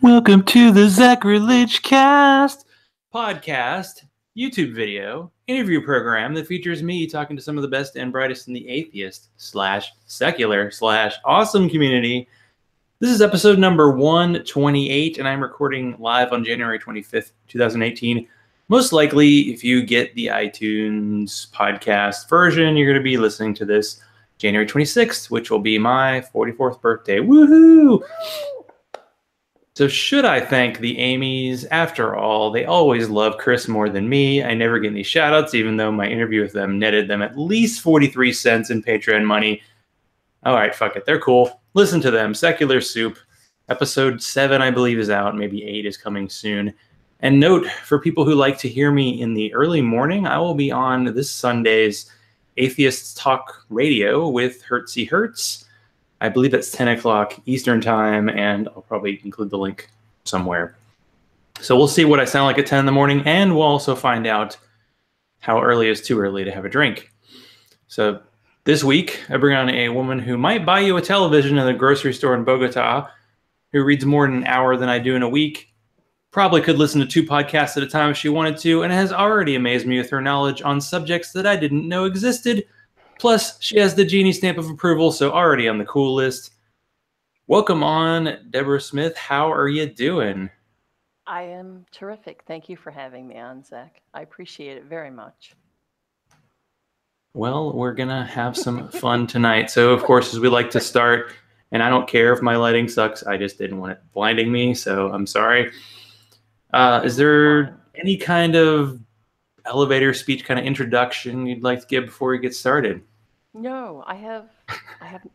Welcome to the Zachrilege cast podcast, YouTube video, interview program that features me talking to some of the best and brightest in the atheist / secular / awesome community. This is episode number 128, and I'm recording live on January 25th, 2018. Most likely, if you get the iTunes podcast version, you're going to be listening to this January 26th, which will be my 44th birthday. Woohoo! So should I thank the Amy's? After all, they always love Chris more than me. I never get any shout-outs, even though my interview with them netted them at least 43 cents in Patreon money. All right, fuck it. They're cool. Listen to them. Secular Soup. Episode 7, I believe, is out. Maybe 8 is coming soon. And note, for people who like to hear me in the early morning, I will be on this Sunday's Atheists Talk Radio with Hertzy Hertz. I believe that's 10 o'clock Eastern time, and I'll probably include the link somewhere. So we'll see what I sound like at 10 in the morning, and we'll also find out how early is too early to have a drink. So this week, I bring on a woman who might buy you a television in the grocery store in Bogota, who reads more in an hour than I do in a week, probably could listen to 2 podcasts at a time if she wanted to, and has already amazed me with her knowledge on subjects that I didn't know existed. Plus, she has the genie stamp of approval, so already on the cool list. Welcome on, Deborah Smith. How are you doing? I am terrific. Thank you for having me on, Zach. I appreciate it very much. Well, we're going to have some fun tonight. So, of course, as we like to start, and I don't care if my lighting sucks, I just didn't want it blinding me, so I'm sorry. Is there any kind of elevator speech kind of introduction you'd like to give before we get started? No, I have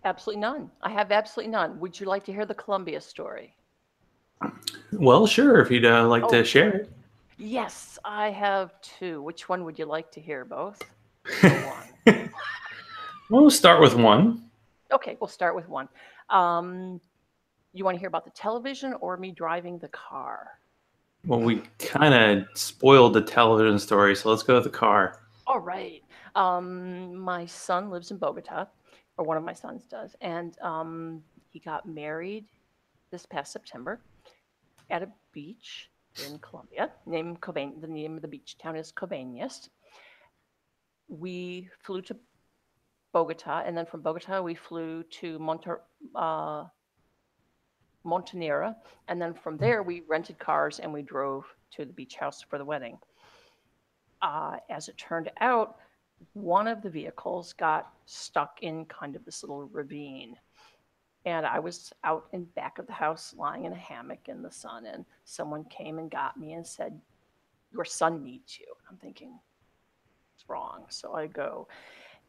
absolutely none. I have absolutely none. Would you like to hear the Columbia story? Well, sure, if you'd like to share it. Yes, I have 2. Which one would you like to hear? Both? Or one? We'll start with one. Okay, we'll start with one. You want to hear about the television or me driving the car? Well, we kind of spoiled the television story, so let's go with the car. All right. My son lives in Bogota, or one of my sons does, and he got married this past September at a beach in Colombia named Cobain. The name of the beach town is Cobañas. We flew to Bogota, and then from Bogota we flew to Montanera, and then from there we rented cars and we drove to the beach house for the wedding. As it turned out, one of the vehicles got stuck in kind of this little ravine. And I was out in back of the house lying in a hammock in the sun, and someone came and got me and said, "Your son needs you." I'm thinking, what's wrong? So I go,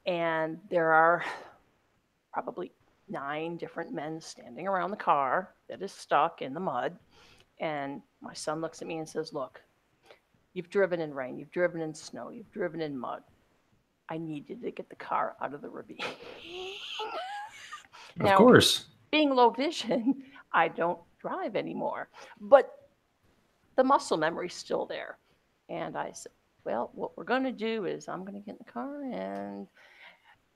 and there are probably 9 different men standing around the car that is stuck in the mud. And my son looks at me and says, "Look, you've driven in rain, you've driven in snow, you've driven in mud. I need you to get the car out of the ravine." Of course. Being low vision, I don't drive anymore. But the muscle memory's still there. And I said, well, what we're going to do is I'm going to get in the car and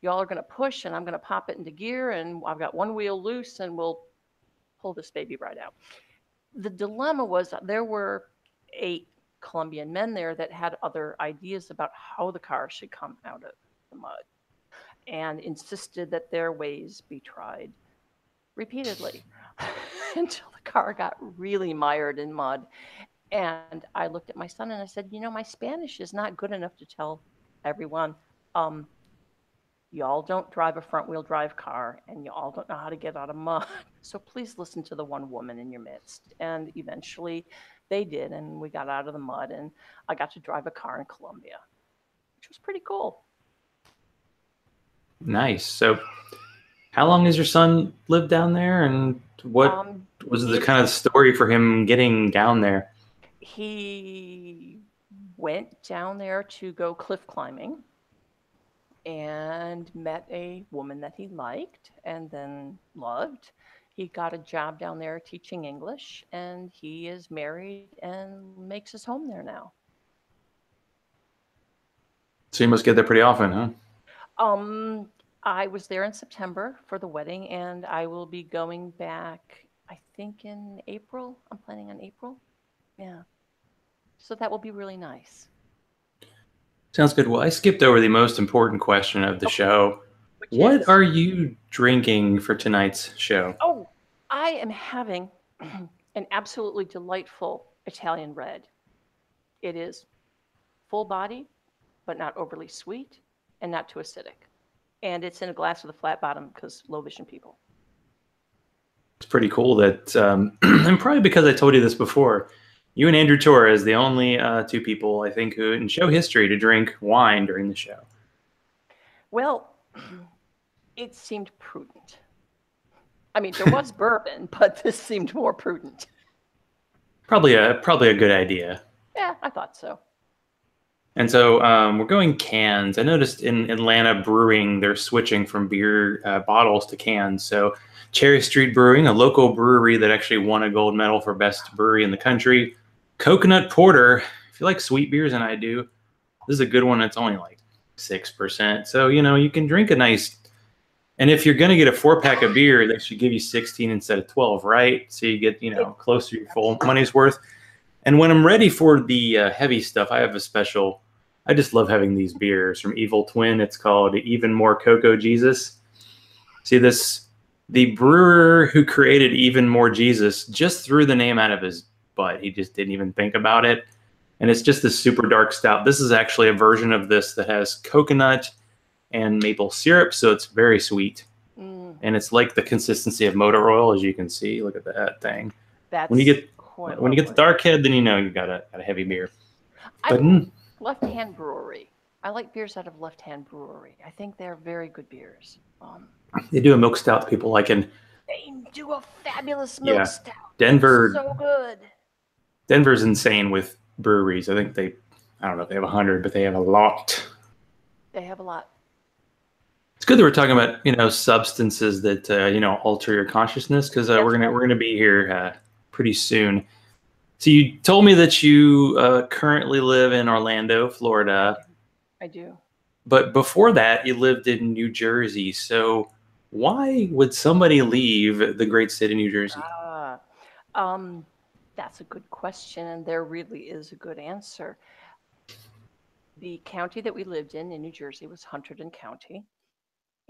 y'all are going to push and I'm going to pop it into gear and I've got one wheel loose and we'll pull this baby right out. The dilemma was there were 8 Colombian men there that had other ideas about how the car should come out of the mud and insisted that their ways be tried repeatedly until the car got really mired in mud. And I looked at my son and I said, my Spanish is not good enough to tell everyone, y'all don't drive a front-wheel drive car and y'all don't know how to get out of mud. So please listen to the one woman in your midst. And eventually they did, and we got out of the mud, and I got to drive a car in Colombia, which was pretty cool. Nice. So how long has your son lived down there, and what was the kind of story for him getting down there? He went down there to go cliff climbing and met a woman that he liked and then loved. He got a job down there teaching English, and he is married and makes his home there now. So you must get there pretty often, huh? I was there in September for the wedding, and I will be going back I think in April. I'm planning on April. Yeah. So that will be really nice. Sounds good. Well, I skipped over the most important question of the Okay. show. Which What is, are you drinking for tonight's show? oh, I am having an absolutely delightful Italian red. It is full body, but not overly sweet and not too acidic. And it's in a glass with a flat bottom because low vision people. It's pretty cool that, and probably because I told you this before, you and Andrew Torres, the only two people I think who in show history to drink wine during the show. Well, it seemed prudent. I mean, there was bourbon, but this seemed more prudent. Probably a good idea. Yeah, I thought so. And so we're going cans. I noticed in Atlanta brewing, they're switching from beer bottles to cans. So Cherry Street Brewing, a local brewery that actually won a gold medal for best brewery in the country. Coconut Porter. If you like sweet beers, and I do, this is a good one. It's only like 6%. So, you can drink a nice. And if you're going to get a 4-pack of beer, they should give you 16 instead of 12, right? So you get, close to your full money's worth. And when I'm ready for the heavy stuff, I have a special. I just love having these beers from Evil Twin. It's called Even More Cocoa Jesus. See this? The brewer who created Even More Jesus just threw the name out of his butt. He just didn't even think about it. And it's just this super dark stout. This is actually a version of this that has coconut and maple syrup, so it's very sweet. And it's like the consistency of motor oil, as you can see. Look at that thing. That's when you get lovely. the dark head, then you've got a heavy beer. I like Left Hand Brewery. I like beers out of Left Hand Brewery. I think they're very good beers. They do a milk stout people like, and they do a fabulous milk stout. Denver, so good. Denver's insane with breweries. I think I don't know if they have 100, but they have a lot. They have a lot. It's good that we're talking about substances that alter your consciousness, because we're gonna be here pretty soon. So you told me that you currently live in Orlando, Florida. I do. But before that, you lived in New Jersey. So why would somebody leave the great state of New Jersey? That's a good question, and there really is a good answer. The county that we lived in New Jersey was Hunterdon County.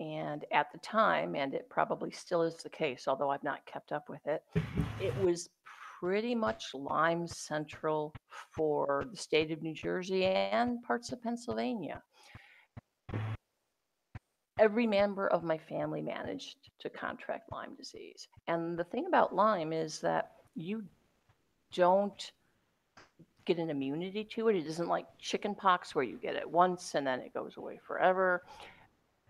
And at the time, and it probably still is the case, although I've not kept up with it, it was pretty much Lyme central for the state of New Jersey and parts of Pennsylvania. Every member of my family managed to contract Lyme disease. And the thing about Lyme is that you don't get an immunity to it. It isn't like chickenpox where you get it once and then it goes away forever.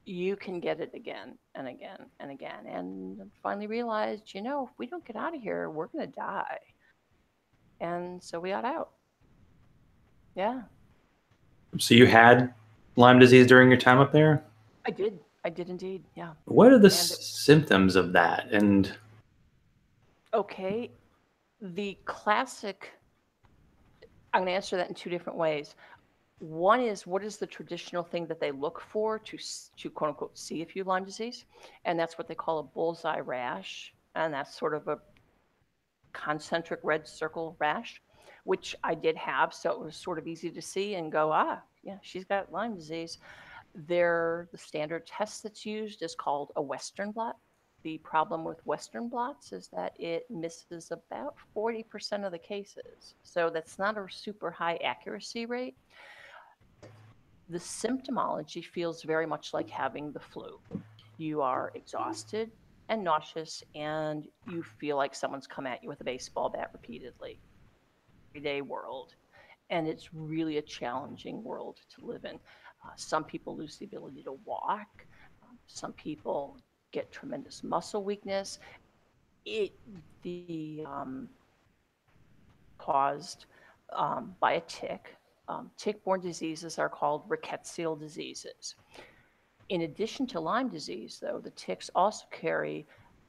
You can get it again and again and again. And finally realized, if we don't get out of here, we're going to die. And so we got out. Yeah. So you had Lyme disease during your time up there? I did indeed. Yeah. What are the symptoms of that? And okay, the classic, I'm going to answer that in two different ways. One is, what is the traditional thing that they look for to quote unquote see if you have Lyme disease? And that's what they call a bullseye rash. And that's sort of a concentric red circle rash, which I did have. So it was sort of easy to see and go, yeah, she's got Lyme disease. The standard test that's used is called a Western blot. The problem with Western blots is that it misses about 40% of the cases. So that's not a super high accuracy rate. The symptomology feels very much like having the flu. You are exhausted and nauseous, and you feel like someone's come at you with a baseball bat repeatedly. Everyday world. And it's really a challenging world to live in. Some people lose the ability to walk. Some people get tremendous muscle weakness. Caused by a tick. Tick-borne diseases are called rickettsial diseases. In addition to Lyme disease, though, the ticks also carry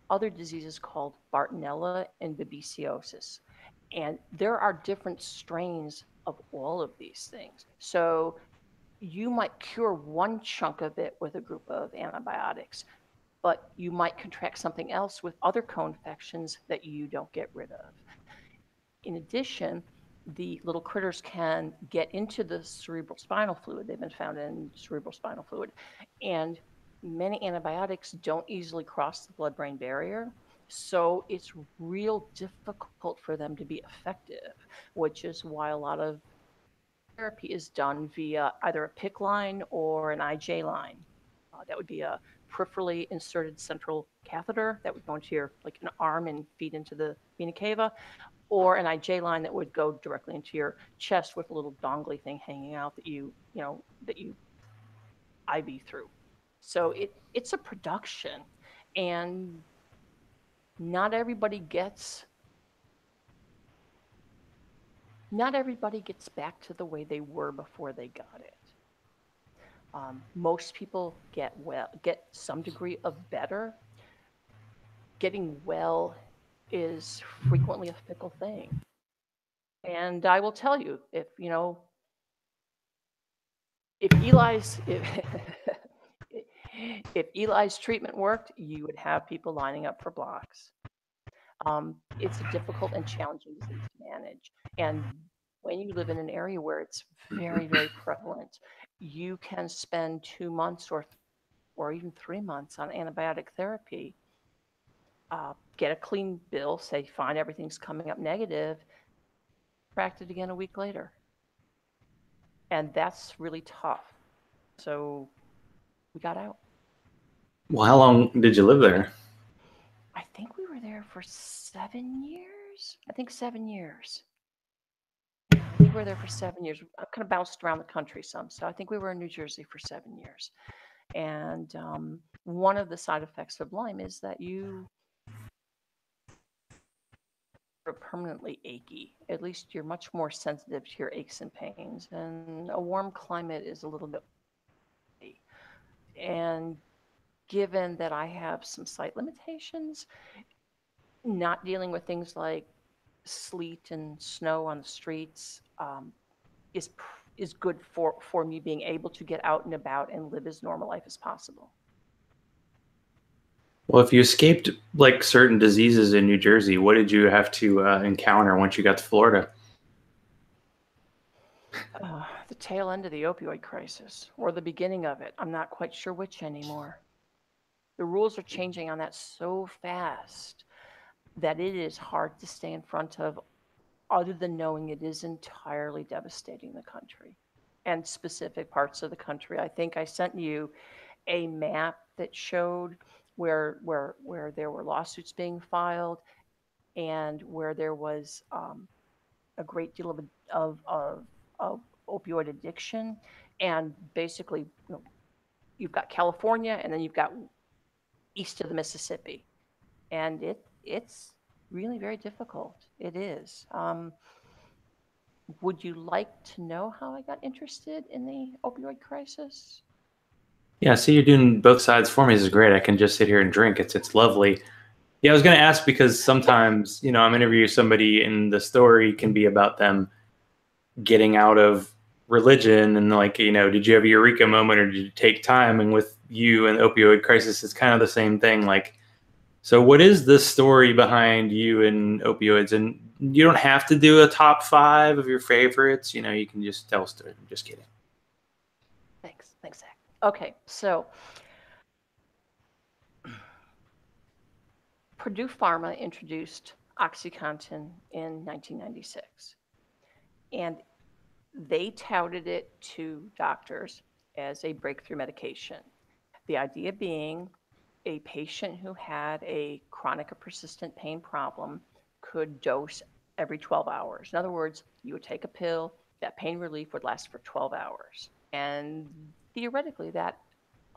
other diseases called Bartonella and babesiosis. And there are different strains of all of these things. So you might cure one chunk of it with a group of antibiotics, but you might contract something else with other co-infections that you don't get rid of. In addition, the little critters can get into the cerebral spinal fluid. They've been found in cerebral spinal fluid. And many antibiotics don't easily cross the blood-brain barrier. So it's real difficult for them to be effective, which is why a lot of therapy is done via either a PICC line or an IJ line. That would be a peripherally inserted central catheter that would go into your, like an arm and feed into the vena cava, or an IJ line that would go directly into your chest with a little dongly thing hanging out that that you IV through. So it's a production, and not everybody gets back to the way they were before they got it. Most people get some degree of better. Getting well is frequently a fickle thing. And I will tell you, if if Eli's treatment worked, you would have people lining up for blocks. It's a difficult and challenging disease to manage. And when you live in an area where it's very, very prevalent, you can spend 2 months or even 3 months on antibiotic therapy, get a clean bill, say, fine, everything's coming up negative, tracked it again a week later. And that's really tough. So we got out. Well, how long did you live there? I think we were there for 7 years. I think 7 years. Yeah, I think we were there for 7 years. I kind of bounced around the country some. So I think we were in New Jersey for 7 years. And one of the side effects of Lyme is that you are permanently achy. At least you're much more sensitive to your aches and pains. And a warm climate is a little bit. And given that I have some sight limitations, not dealing with things like sleet and snow on the streets is good for me being able to get out and about and live as normal life as possible. Well, if you escaped like certain diseases in New Jersey, what did you have to encounter once you got to Florida? The tail end of the opioid crisis, or the beginning of it. I'm not quite sure which anymore. The rules are changing on that so fast that it is hard to stay in front of, other than knowing it is entirely devastating the country and specific parts of the country. I think I sent you a map that showed where there were lawsuits being filed and where there was a great deal of opioid addiction. And basically, you've got California, and then you've got east of the Mississippi, and it's really very difficult. It is. Would you like to know how I got interested in the opioid crisis? Yeah, see, you're doing both sides for me. This is great. I can just sit here and drink. It's lovely. Yeah, I was going to ask because sometimes, I'm interviewing somebody and the story can be about them getting out of religion and like, did you have a eureka moment or did you take time? And with you and the opioid crisis, it's kind of the same thing. Like, so what is the story behind you and opioids? And you don't have to do a top 5 of your favorites. You can just tell a story. I'm just kidding. Thanks, Zach. Okay, so Purdue Pharma introduced OxyContin in 1996, and they touted it to doctors as a breakthrough medication. The idea being a patient who had a chronic or persistent pain problem could dose every 12 hours. In other words, you would take a pill, that pain relief would last for 12 hours. And theoretically, that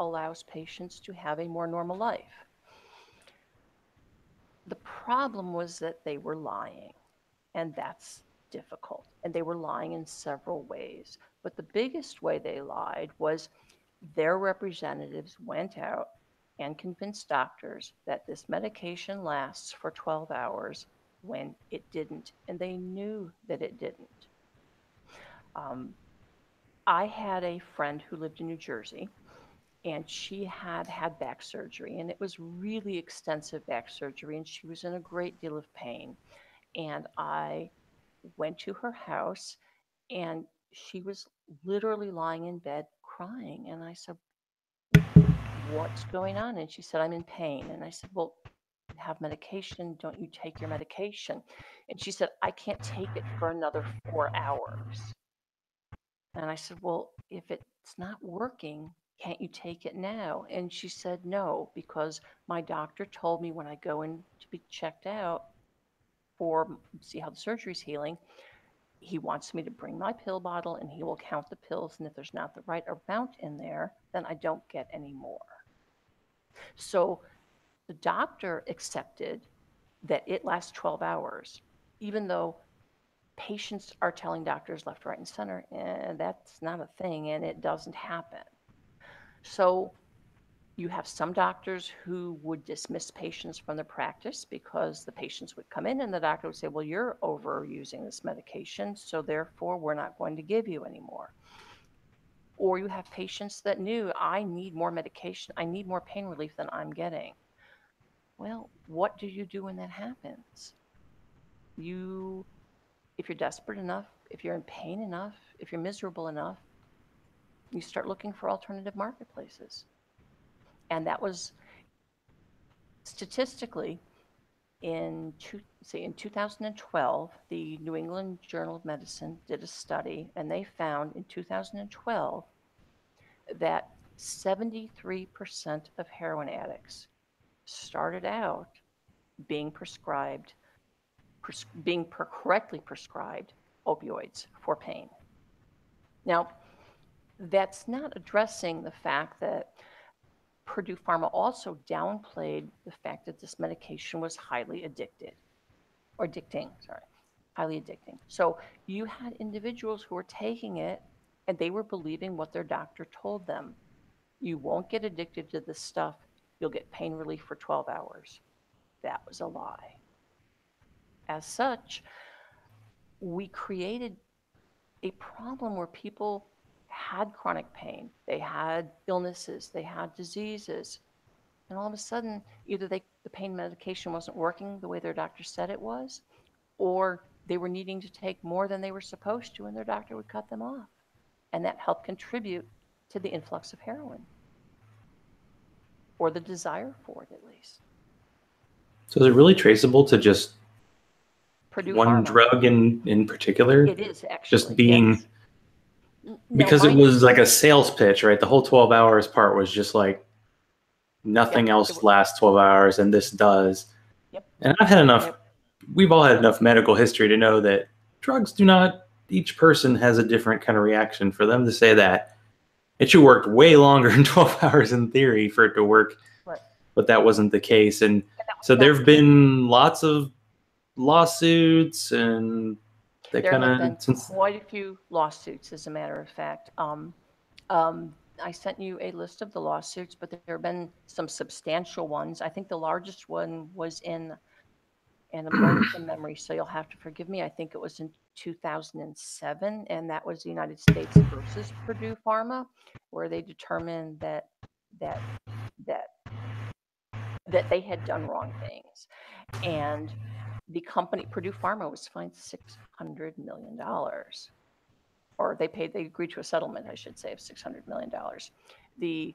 allows patients to have a more normal life. The problem was that they were lying, and that's difficult. And they were lying in several ways. But the biggest way they lied was their representatives went out and convinced doctors that this medication lasts for 12 hours when it didn't, and they knew that it didn't. I had a friend who lived in New Jersey, and she had had back surgery, and it was really extensive back surgery, and she was in a great deal of pain. And I went to her house, and she was literally lying in bed crying. And I said, "What's going on?" And she said, "I'm in pain." And I said, "Well, you have medication. Don't you take your medication?" And she said, "I can't take it for another 4 hours." And I said, "Well, if it's not working, can't you take it now?" And she said, "No, because my doctor told me when I go in to be checked out for see how the surgery's healing, he wants me to bring my pill bottle and he will count the pills. And if there's not the right amount in there, then I don't get any more." So the doctor accepted that it lasts 12 hours, even though patients are telling doctors left, right, and center, and that's not a thing and it doesn't happen. So you have some doctors who would dismiss patients from their practice because the patients would come in and the doctor would say, "Well, you're overusing this medication, so therefore we're not going to give you any more." Or you have patients that knew, "I need more medication, I need more pain relief than I'm getting." Well, what do you do when that happens? You, if you're desperate enough, if you're in pain enough, if you're miserable enough, you start looking for alternative marketplaces. And that was statistically in 2012, the New England Journal of Medicine did a study, and they found in 2012 that 73% of heroin addicts started out being correctly prescribed opioids for pain. Now, that's not addressing the fact that Purdue Pharma also downplayed the fact that this medication was highly highly addicting. So you had individuals who were taking it and they were believing what their doctor told them. You won't get addicted to this stuff. You'll get pain relief for 12 hours. That was a lie. As such, we created a problem where people had chronic pain, they had illnesses, they had diseases, and all of a sudden, either the pain medication wasn't working the way their doctor said it was, or they were needing to take more than they were supposed to, and their doctor would cut them off. And that helped contribute to the influx of heroin, or the desire for it, at least. So is it really traceable to just Purdue one Pharma. drug in particular? It is actually. Just being Yes. because it was like a sales pitch, right? The whole 12 hours part was just like nothing else lasts 12 hours and this does. Yep. And I've had enough, we've all had enough medical history to know that drugs do not, each person has a different kind of reaction. For them to say that it should work way longer than 12 hours in theory for it to work, right. But that wasn't the case. And so there have been lots of lawsuits, and they there kind have been of quite a few lawsuits, as a matter of fact. I sent you a list of the lawsuits, but there have been some substantial ones. I think the largest one was and I'm going from memory, so you'll have to forgive me. I think it was in 2007, and that was the United States versus Purdue Pharma, where they determined that that that that they had done wrong things, and the company Purdue Pharma was fined $600 million, or they agreed to a settlement, I should say, of $600 million. The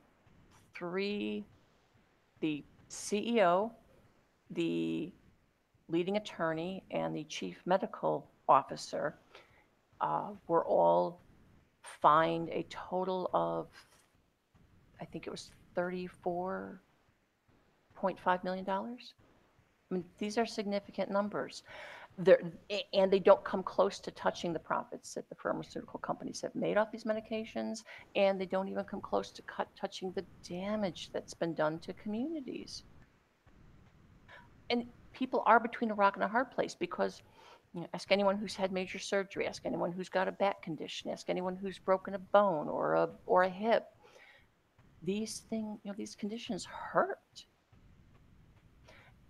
CEO, the leading attorney, and the chief medical officer were all fined a total of, I think it was $34.5 million. I mean, these are significant numbers. And they don't come close to touching the profits that the pharmaceutical companies have made off these medications, and they don't even come close to touching the damage that's been done to communities. And people are between a rock and a hard place because ask anyone who's had major surgery, ask anyone who's got a back condition, ask anyone who's broken a bone or a hip. These conditions hurt.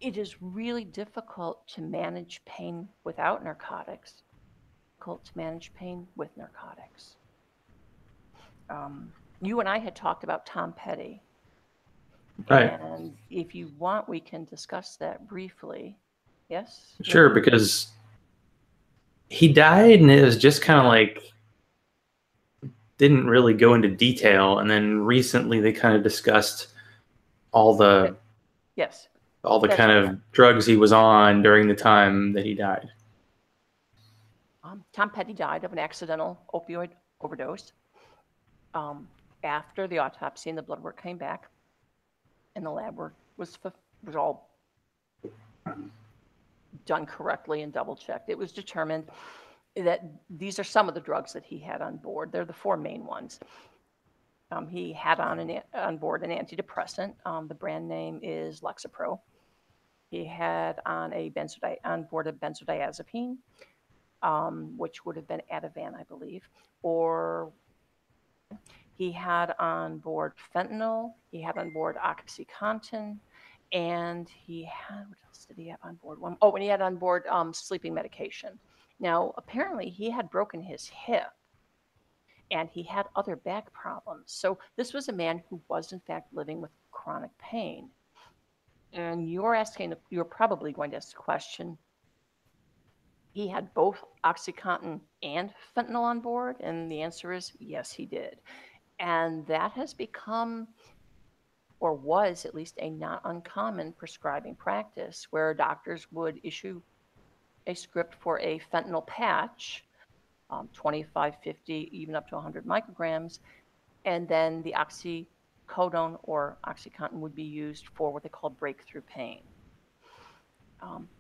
It is really difficult to manage pain without narcotics. Difficult to manage pain with narcotics. You and I had talked about Tom Petty. Right. And if you want, we can discuss that briefly. Yes? Sure, because he died and it was just kind of like didn't really go into detail, and then recently they kind of discussed all the Yes. all the That's kind of drugs he was on during the time that he died. Tom Petty died of an accidental opioid overdose. After the autopsy and the blood work came back, and the lab work was all done correctly and double checked, it was determined that these are some of the drugs that he had on board. They're the four main ones. He had on board an antidepressant. The brand name is Lexapro. He had on board a benzodiazepine, which would have been Ativan, I believe, or he had on board fentanyl. He had on board OxyContin, and he had, what else did he have on board? And he had on board sleeping medication. Now, apparently, he had broken his hip, and he had other back problems. So this was a man who was, in fact, living with chronic pain. And you're probably going to ask the question, he had both OxyContin and fentanyl on board? And the answer is yes, he did. And that has become, or was at least, a not uncommon prescribing practice where doctors would issue a script for a fentanyl patch, 25, 50, even up to 100 micrograms, and then the oxycodone or OxyContin would be used for what they call breakthrough pain.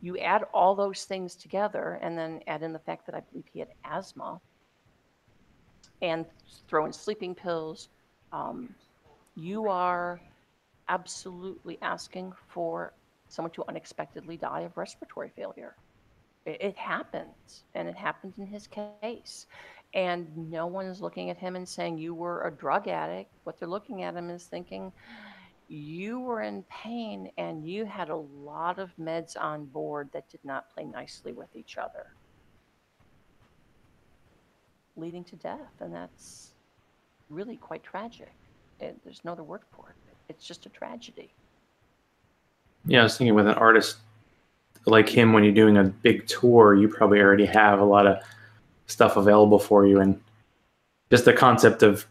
You add all those things together and then add in the fact that I believe he had asthma and throw in sleeping pills, you are absolutely asking for someone to unexpectedly die of respiratory failure. It happens, and it happened in his case. And no one is looking at him and saying, you were a drug addict. What they're looking at him is thinking, you were in pain and you had a lot of meds on board that did not play nicely with each other, leading to death. And that's really quite tragic. There's no other word for it. It's just a tragedy. Yeah, I was thinking with an artist like him, when you're doing a big tour, you probably already have a lot of stuff available for you, and just the concept of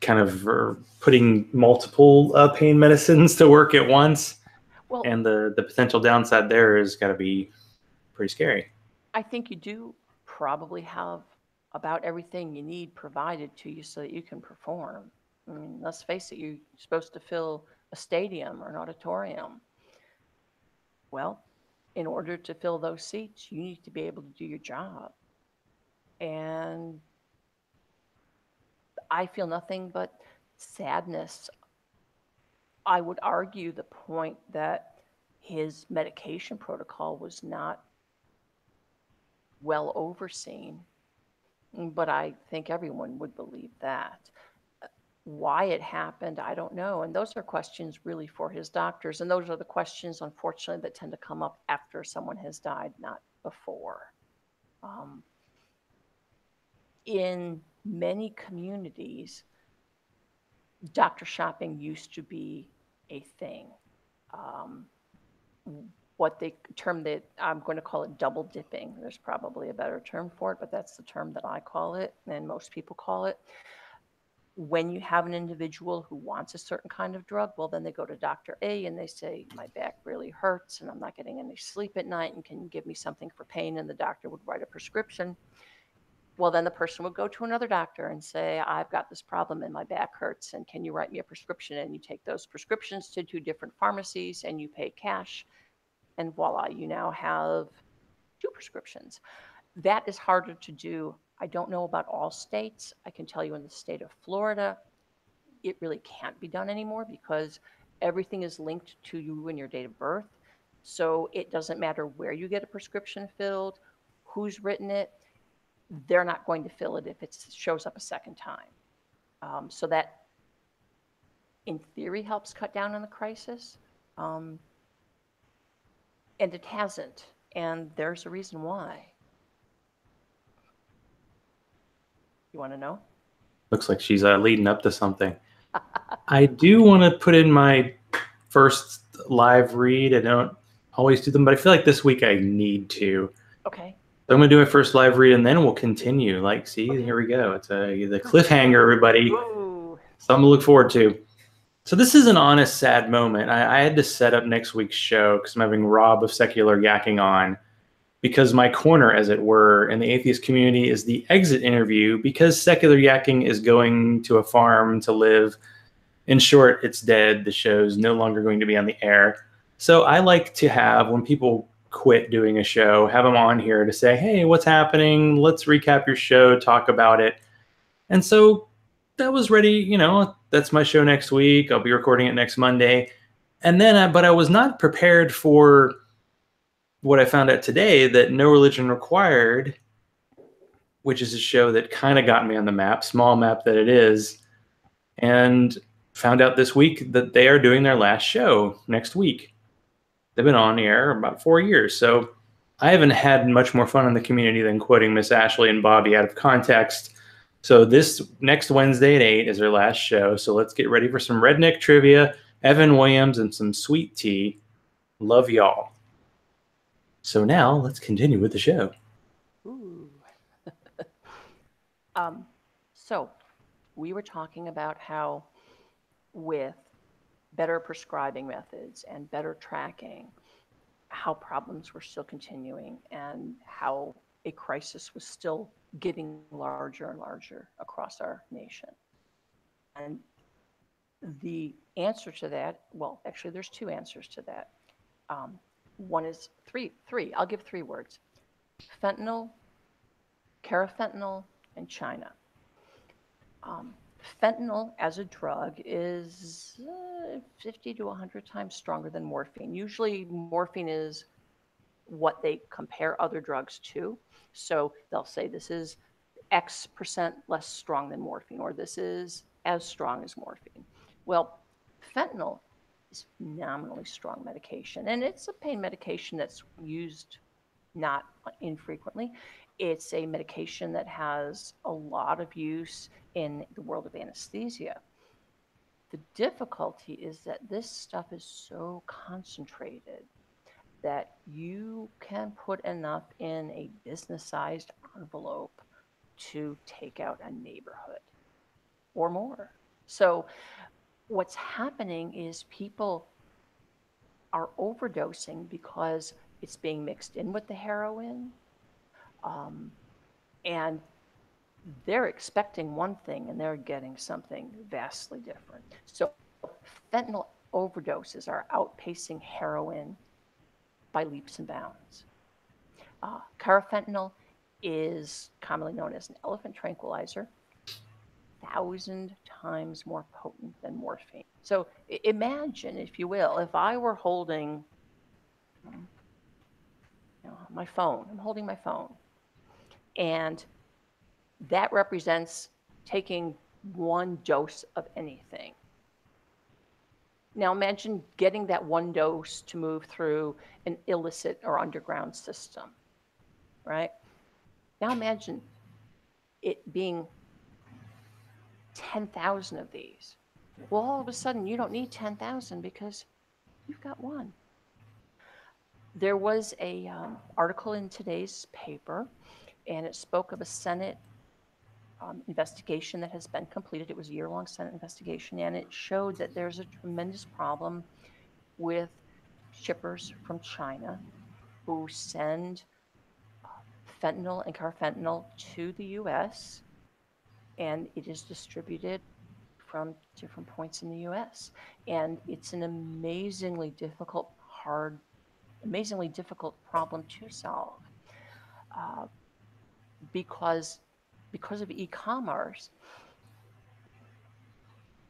kind of putting multiple pain medicines to work at once, and the potential downside there has got to be pretty scary. I think you do probably have about everything you need provided to you so that you can perform. I mean, let's face it, you're supposed to fill a stadium or an auditorium. Well, in order to fill those seats, you need to be able to do your job. And I feel nothing but sadness. I would argue the point that his medication protocol was not well overseen, but I think everyone would believe that. Why it happened, I don't know. And those are questions really for his doctors. And those are the questions, unfortunately, that tend to come up after someone has died, not before. In many communities, doctor shopping used to be a thing. What they term that, I'm going to call it double dipping. There's probably a better term for it, but that's the term that I call it, and most people call it. When you have an individual who wants a certain kind of drug, well, then they go to Dr. A and they say, my back really hurts and I'm not getting any sleep at night, and can you give me something for pain? And the doctor would write a prescription. Well, then the person would go to another doctor and say, I've got this problem and my back hurts, and can you write me a prescription? And you take those prescriptions to 2 different pharmacies and you pay cash, and voila, you now have 2 prescriptions. That is harder to do. I don't know about all states. I can tell you in the state of Florida, it really can't be done anymore because everything is linked to you and your date of birth. So it doesn't matter where you get a prescription filled, who's written it, they're not going to fill it if it shows up a second time. So that, in theory, helps cut down on the crisis. And it hasn't. And there's a reason why. You want to know? Looks like she's leading up to something. I do want to put in my first live read. I don't always do them, but I feel like this week I need to. Okay. So I'm going to do my first live read, and then we'll continue. Like, see, okay. Here we go. It's the cliffhanger, everybody. Whoa. Something to look forward to. So this is an honest, sad moment. I had to set up next week's show because I'm having Rob of Secular yakking on, because my corner, as it were, in the atheist community is the exit interview because Secular Yakking is going to a farm to live. In short, it's dead. The show's no longer going to be on the air. So I like to have, when people quit doing a show, have them on here to say, hey, what's happening? Let's recap your show, talk about it. And so that was ready. You know, that's my show next week. I'll be recording it next Monday. And then, but I was not prepared for what I found out today, that No Religion Required, which is a show that kind of got me on the map, small map that it is, and found out this week that they are doing their last show next week. They've been on the air about 4 years. So I haven't had much more fun in the community than quoting Miss Ashley and Bobby out of context. So this next Wednesday at 8 is their last show. So let's get ready for some redneck trivia, Evan Williams, and some sweet tea. Love y'all. So now let's continue with the show. Ooh. So we were talking about how with better prescribing methods and better tracking, how problems were still continuing and how a crisis was still getting larger and larger across our nation. And the answer to that, well, actually, there's two answers to that. One is three. I'll give 3 words: fentanyl, carfentanil, and China. Fentanyl as a drug is 50 to 100 times stronger than morphine. Usually morphine is what they compare other drugs to. So they'll say this is X percent less strong than morphine, or this is as strong as morphine. Well, fentanyl is phenomenally strong medication, and it's a pain medication that's used not infrequently. It's a medication that has a lot of use in the world of anesthesia. The difficulty is that this stuff is so concentrated that you can put enough in a business-sized envelope to take out a neighborhood or more. So what's happening is people are overdosing because it's being mixed in with the heroin. And they're expecting one thing and they're getting something vastly different. So fentanyl overdoses are outpacing heroin by leaps and bounds. Carfentanil is commonly known as an elephant tranquilizer, 1,000 times more potent than morphine. So imagine, if you will, if I were holding my phone, I'm holding my phone, and that represents taking 1 dose of anything. Now imagine getting that 1 dose to move through an illicit or underground system, right? Now imagine it being 10,000 of these. Well, all of a sudden you don't need 10,000 because you've got 1. There was a article in today's paper, and it spoke of a Senate investigation that has been completed. It was a year-long Senate investigation, and it showed that there's a tremendous problem with shippers from China who send fentanyl and carfentanil to the U.S., and it is distributed from different points in the U.S. And it's an amazingly difficult problem to solve because of e-commerce.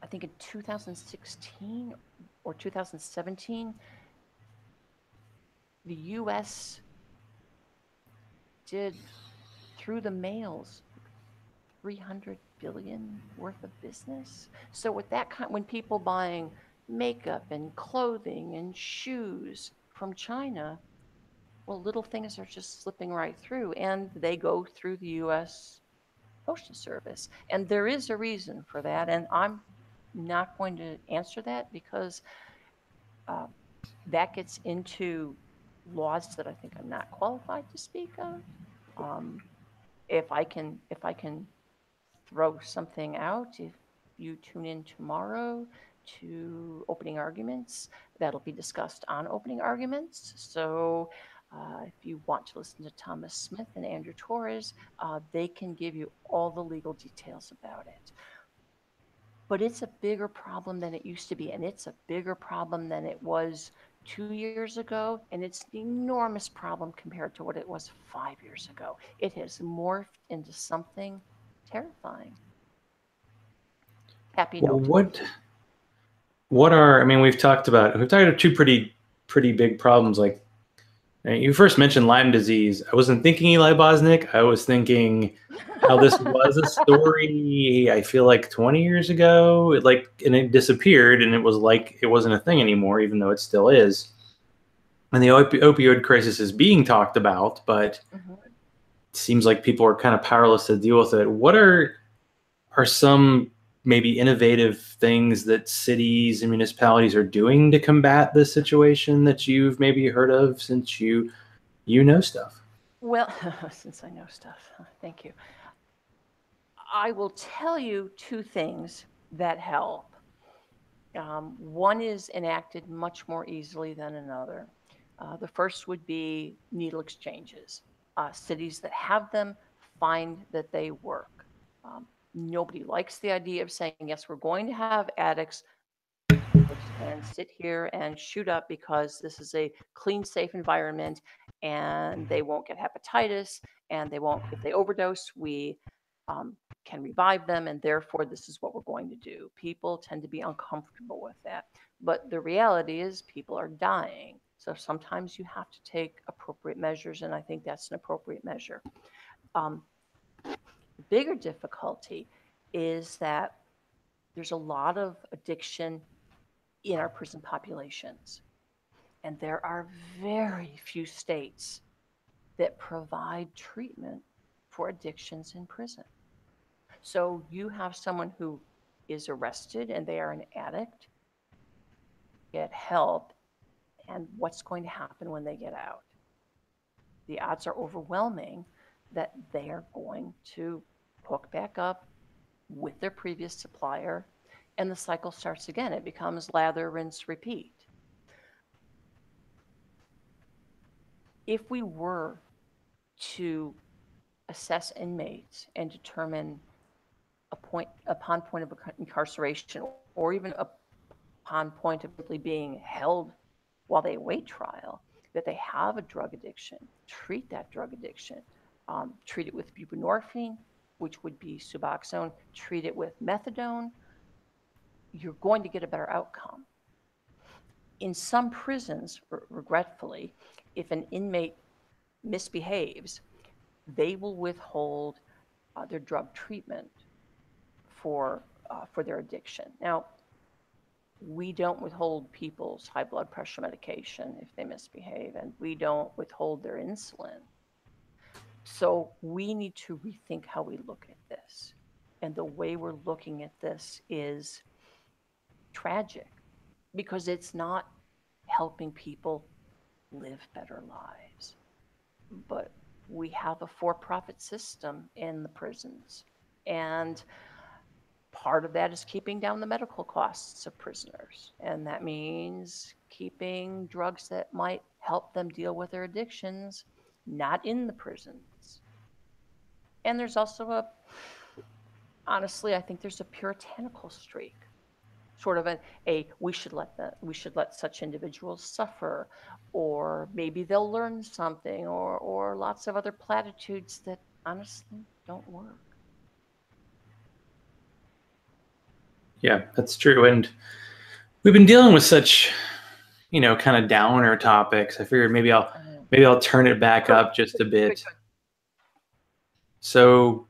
I think in 2016 or 2017, the U.S. did, through the mails, 300 billion worth of business. So with that kind, when people buying makeup and clothing and shoes from China, well, little things are just slipping right through, and they go through the U.S. Postal Service. And there is a reason for that. And I'm not going to answer that because uh, that gets into laws that I think I'm not qualified to speak of. Um, if I can throw something out, if you tune in tomorrow to opening arguments, that'll be discussed on opening arguments. So if you want to listen to Thomas Smith and Andrew Torres, they can give you all the legal details about it. But it's a bigger problem than it used to be, and it's a bigger problem than it was 2 years ago, and it's an enormous problem compared to what it was 5 years ago. It has morphed into something terrifying. Happy Well, note. what are, I mean, we've talked about two pretty big problems. Like, you first mentioned Lyme disease. I wasn't thinking Eli Bosnick. I was thinking how this was a story, I feel like 20 years ago. And it disappeared, and it was like it wasn't a thing anymore, even though it still is. And the opioid crisis is being talked about, but Mhm. it seems like people are kind of powerless to deal with it. What are some maybe innovative things that cities and municipalities are doing to combat this situation that you've maybe heard of, since you know stuff? Well, since I know stuff, thank you. I will tell you two things that help. One is enacted much more easily than another. The first would be needle exchanges. Cities that have them find that they work. Nobody likes the idea of saying, yes, we're going to have addicts and sit here and shoot up because this is a clean, safe environment and they won't get hepatitis and they won't, if they overdose, we can revive them, and therefore this is what we're going to do. People tend to be uncomfortable with that. But the reality is people are dying. So sometimes you have to take appropriate measures, and I think that's an appropriate measure. The bigger difficulty is that there's a lot of addiction in our prison populations. And there are very few states that provide treatment for addictions in prison. So you have someone who is arrested and they are an addict, get help, and what's going to happen when they get out? The odds are overwhelming that they are going to hook back up with their previous supplier, and the cycle starts again. It becomes lather, rinse, repeat. If we were to assess inmates and determine upon point of incarceration, or even upon point of simply being held while they await trial, that they have a drug addiction, treat that drug addiction, treat it with buprenorphine, which would be Suboxone, treat it with methadone, you're going to get a better outcome. In some prisons, regretfully, if an inmate misbehaves, they will withhold their drug treatment for their addiction. Now, we don't withhold people's high blood pressure medication if they misbehave, and we don't withhold their insulin. So we need to rethink how we look at this. And the way we're looking at this is tragic because it's not helping people live better lives. But we have a for-profit system in the prisons, and part of that is keeping down the medical costs of prisoners. And that means keeping drugs that might help them deal with their addictions not in the prisons. And there's also honestly, I think there's a puritanical streak, sort of we should let such individuals suffer, or maybe they'll learn something, or lots of other platitudes that honestly don't work. Yeah, that's true. And we've been dealing with such, kind of downer topics. I figured maybe I'll turn it back up just a bit. Good. So,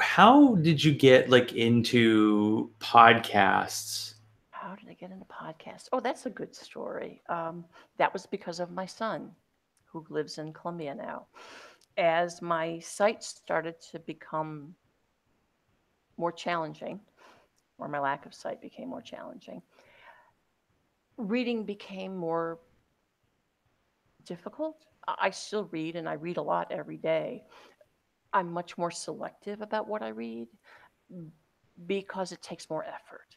how did you get into podcasts? How did I get into podcasts? Oh, that's a good story. That was because of my son, who lives in Colombia now. As my site started to become more challenging, or my lack of sight became more challenging. Reading became more difficult. I still read, and I read a lot every day. I'm much more selective about what I read because it takes more effort.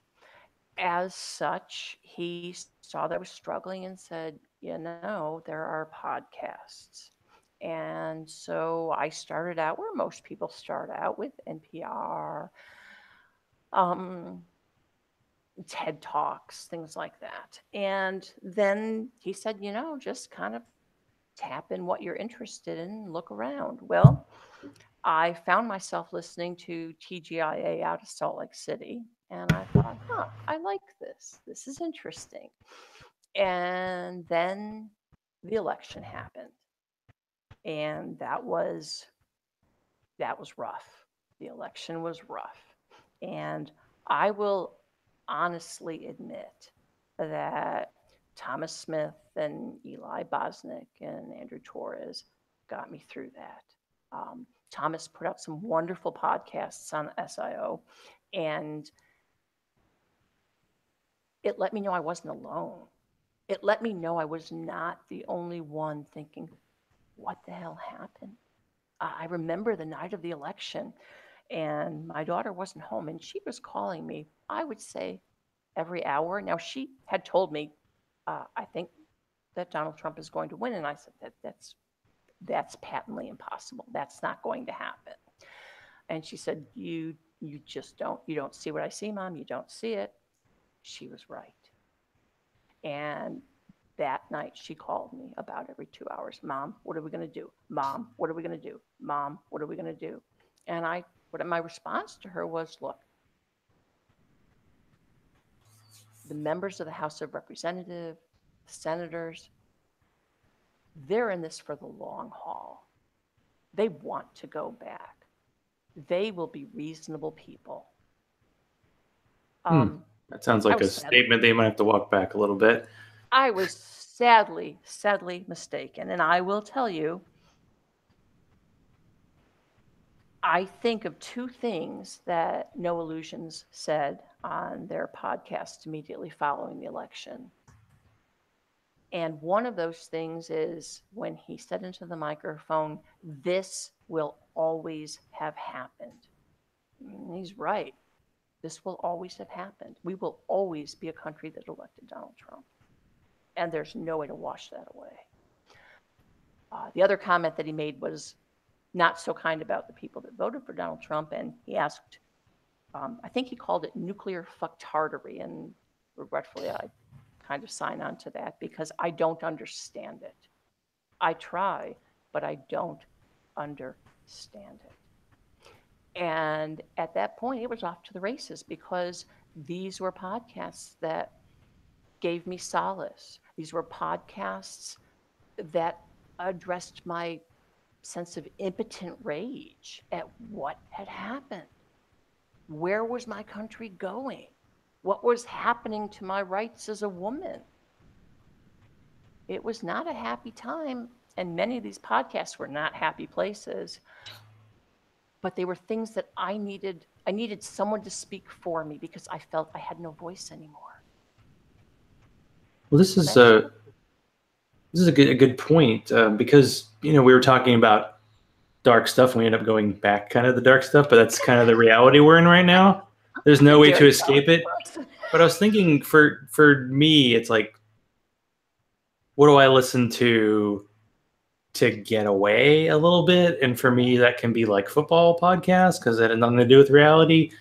As such, he saw that I was struggling and said, there are podcasts. And so I started out where most people start out, with NPR, TED Talks, things like that. And then he said, just kind of tap in what you're interested in, look around. Well, I found myself listening to TGIA out of Salt Lake City, and I thought, I like this. This is interesting. And then the election happened, and that was rough. The election was rough. And I will honestly admit that Thomas Smith and Eli Bosnick and Andrew Torres got me through that. Thomas put out some wonderful podcasts on SIO, and it let me know I wasn't alone. It let me know I was not the only one thinking, what the hell happened? I remember the night of the election, and my daughter wasn't home, and she was calling me, I would say, every hour. Now, she had told me, I think that Donald Trump is going to win, and I said, that's patently impossible. That's not going to happen. And she said, you just don't see what I see, Mom. You don't see it. She was right. And that night she called me about every 2 hours. Mom, what are we going to do? Mom, what are we going to do? Mom, what are we going to do? And my response to her was, look, the members of the House of Representatives, senators, they're in this for the long haul. They want to go back. They will be reasonable people. That sounds like a statement that you might have to walk back a little bit. I was sadly mistaken. And I will tell you, I think of two things that No Illusions said on their podcast immediately following the election. And one of those things is when he said into the microphone, this will always have happened. And he's right. This will always have happened. We will always be a country that elected Donald Trump. And there's no way to wash that away. The other comment that he made was not so kind about the people that voted for Donald Trump. And he asked, I think he called it nuclear fucktardery. And regretfully, I kind of sign on to that because I don't understand it. I try, but I don't understand it. And at that point, it was off to the races because these were podcasts that gave me solace. These were podcasts that addressed my sense of impotent rage at what had happened. Where was my country going? What was happening to my rights as a woman? It was not a happy time, and many of these podcasts were not happy places, but they were things that I needed. I needed someone to speak for me because I felt I had no voice anymore. Well, this is a good point because we were talking about dark stuff and we end up going back kind of the dark stuff, but that's kind of the reality we're in right now. There's no way to escape it. But I was thinking for me, it's like, what do I listen to get away a little bit? And for me, that can be like football podcasts because it had nothing to do with reality,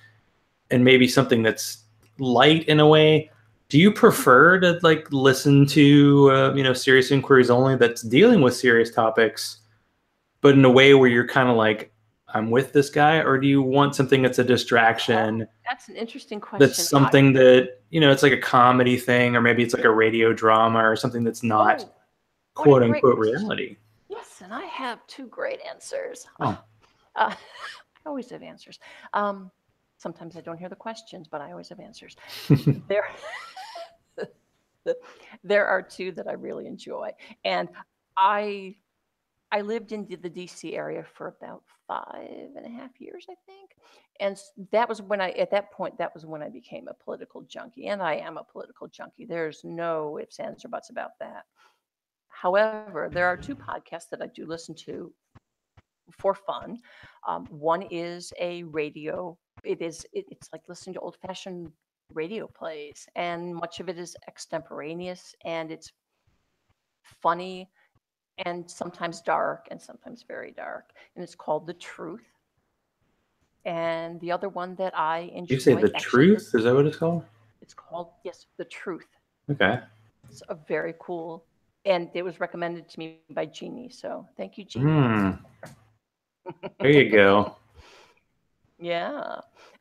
and maybe something that's light in a way. Do you prefer to like listen to Serious Inquiries Only that's dealing with serious topics, but in a way where you're kind of like, I'm with this guy? Or do you want something that's a distraction? That's an interesting question. That's something that, it's like a comedy thing, or maybe it's like a radio drama or something that's not quote unquote reality. Yes, and I have two great answers. Oh. I always have answers. Sometimes I don't hear the questions, but I always have answers. There are two that I really enjoy. And I I lived in the DC area for about 5.5 years, I think. And that was when at that point, that was when I became a political junkie. And I am a political junkie. There's no ifs, ands, or buts about that. However, there are two podcasts that I do listen to for fun. One is a radio. It's like listening to old-fashioned radio plays, and much of it is extemporaneous, and it's funny and sometimes dark and sometimes very dark. And it's called The Truth. And the other one that I enjoy. You say The Truth? Is that what it's called? It's called, yes, The Truth. Okay. It's a very cool, and it was recommended to me by Jeannie. So thank you, Jeannie. There you go. Yeah.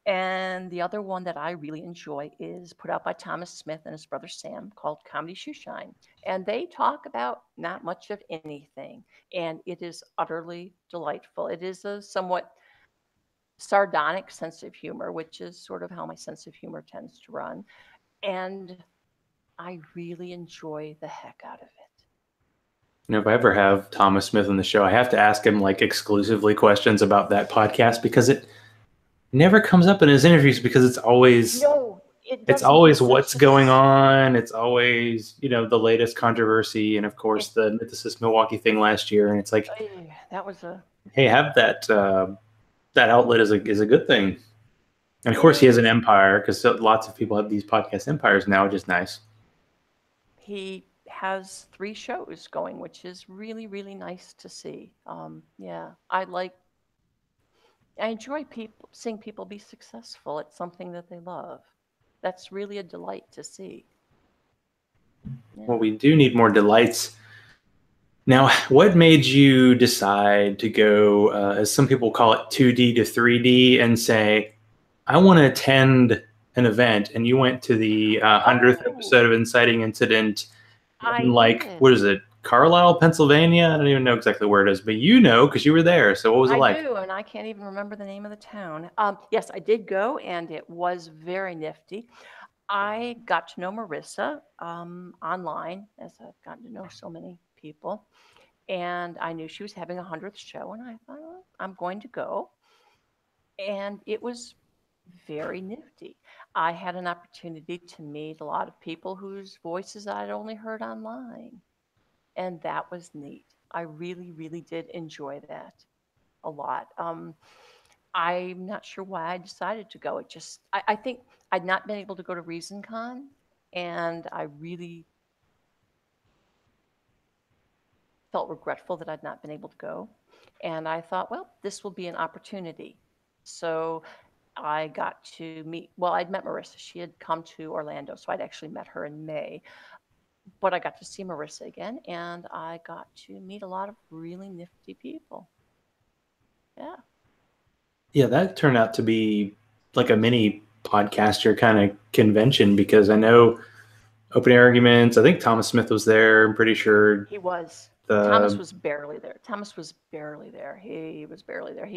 And the other one that I really enjoy is put out by Thomas Smith and his brother Sam, called Comedy Shoeshine. And they talk about not much of anything. And it is utterly delightful. It is a somewhat sardonic sense of humor, which is sort of how my sense of humor tends to run. And I really enjoy the heck out of it. You know, if I ever have Thomas Smith on the show, I have to ask him like exclusively questions about that podcast, because it never comes up in his interviews, because it's always it's always what's going on. It's always, you know, the latest controversy, and of course the Mythicist Milwaukee thing last year. And it's like, that was a hey, have that that outlet is a good thing. And of course he has an empire, because lots of people have these podcast empires now, which is nice. He has 3 shows going, which is really, really nice to see. Yeah, I enjoy seeing people be successful at something that they love. That's really a delight to see. Yeah. Well, we do need more delights. Now, what made you decide to go, as some people call it, 2D to 3D, and say, I want to attend an event? And you went to the 100th episode of Inciting Incident in, what is it, Carlisle, Pennsylvania? I don't even know exactly where it is, but you know, because you were there. So what was it like? I do, and I can't even remember the name of the town. Yes, I did go, and it was very nifty. I got to know Marissa online, as I've gotten to know so many people. And I knew she was having a 100th show, and I thought, well, I'm going to go. And it was very nifty. I had an opportunity to meet a lot of people whose voices I'd only heard online. And that was neat. I really, really did enjoy that a lot. I'm not sure why I decided to go. I think I'd not been able to go to ReasonCon, and I really felt regretful that I'd not been able to go. And I thought, well, this will be an opportunity. So I got to I'd met Marissa. She had come to Orlando, so I'd actually met her in May. But I got to see Marissa again, and I got to meet a lot of really nifty people. Yeah. Yeah, that turned out to be like a mini podcaster kind of convention, because I know Open Arguments, I think Thomas Smith was there. I'm pretty sure he was. Thomas was barely there. He was barely there.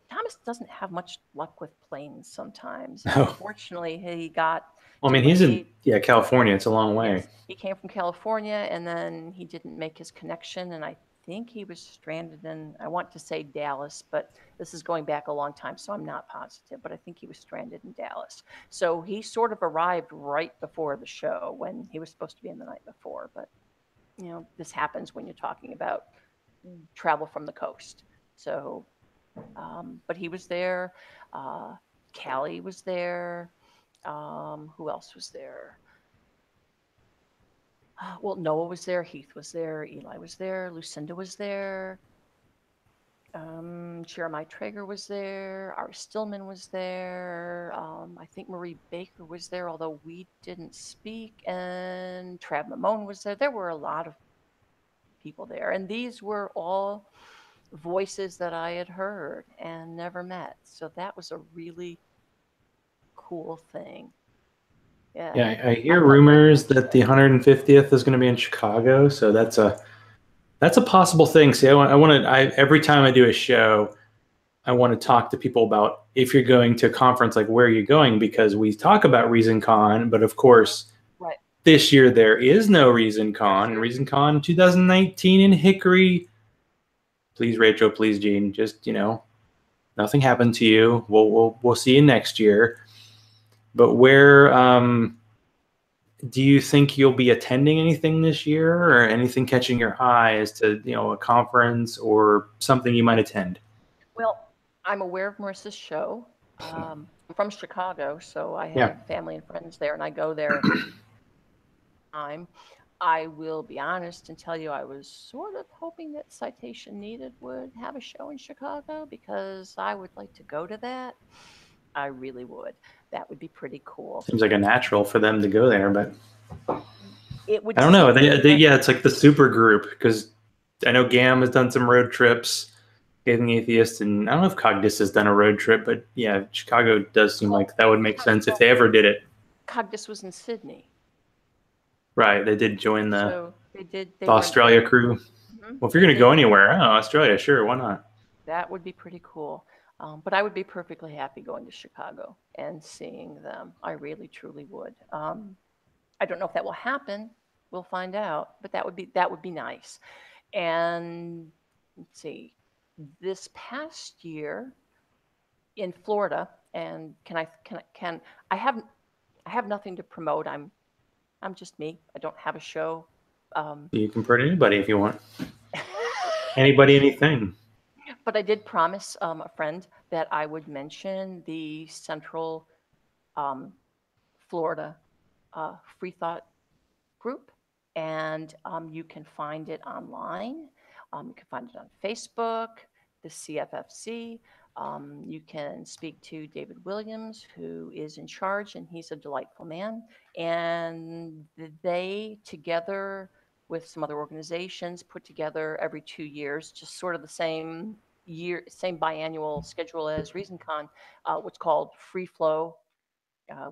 Thomas doesn't have much luck with planes sometimes. No. Unfortunately, he got... Well, I mean, he's in California. It's a long way. Yes, he came from California, and then he didn't make his connection, and I think he was stranded in, I want to say Dallas, but this is going back a long time, so I'm not positive, but I think he was stranded in Dallas. So he sort of arrived right before the show when he was supposed to be in the night before. But, you know, this happens when you're talking about travel from the coast. So, but he was there. Callie was there. Who else was there? Well, Noah was there, Heath was there, Eli was there, Lucinda was there, Jeremiah Traeger was there, Ari Stillman was there, I think Marie Baker was there, although we didn't speak, and Trav Mamone was there. There were a lot of people there, and these were all voices that I had heard and never met. So that was a really cool thing. Yeah, I hear rumors that the 150th is going to be in Chicago, so that's a possible thing. See, every time I do a show, I want to talk to people about, if you're going to a conference, like, where are you going? Because we talk about ReasonCon, but of course, this year there is no ReasonCon, and ReasonCon 2019 in Hickory, please, Rachel, please, Gene, just, nothing happened to you. We'll see you next year. But where do you think you'll be attending anything this year, or anything catching your eye as to, a conference or something you might attend? Well, I'm aware of Marissa's show. I'm from Chicago, so I Yeah. have family and friends there, and I go there. I will be honest and tell you I was sort of hoping that Citation Needed would have a show in Chicago because I would like to go to that. I really would. That would be pretty cool. Seems like a natural for them to go there, but It would. I don't know. Yeah, it's like the super group, because I know GAM has done some road trips, Getting Atheist, and I don't know if Cogdis has done a road trip, but yeah, Chicago does seem like that would make sense if they ever did it. Cogdis was in Sydney. Right, they did join the So they Australia crew. Mm-hmm. Well, if you're going to go anywhere, Australia, sure, why not? That would be pretty cool. But I would be perfectly happy going to Chicago and seeing them. I really, truly would. I don't know if that will happen. We'll find out. But that would be nice. And let's see, this past year in Florida, and I have nothing to promote. I'm just me. I don't have a show. You can put anybody if you want. Anybody, anything. But I did promise a friend that I would mention the Central Florida Free Thought group, and you can find it online. You can find it on Facebook, the CFFC. You can speak to David Williams, who is in charge, and he's a delightful man. And they, together with some other organizations, put together every 2 years, just sort of the same biannual schedule as ReasonCon, what's called Free Flow,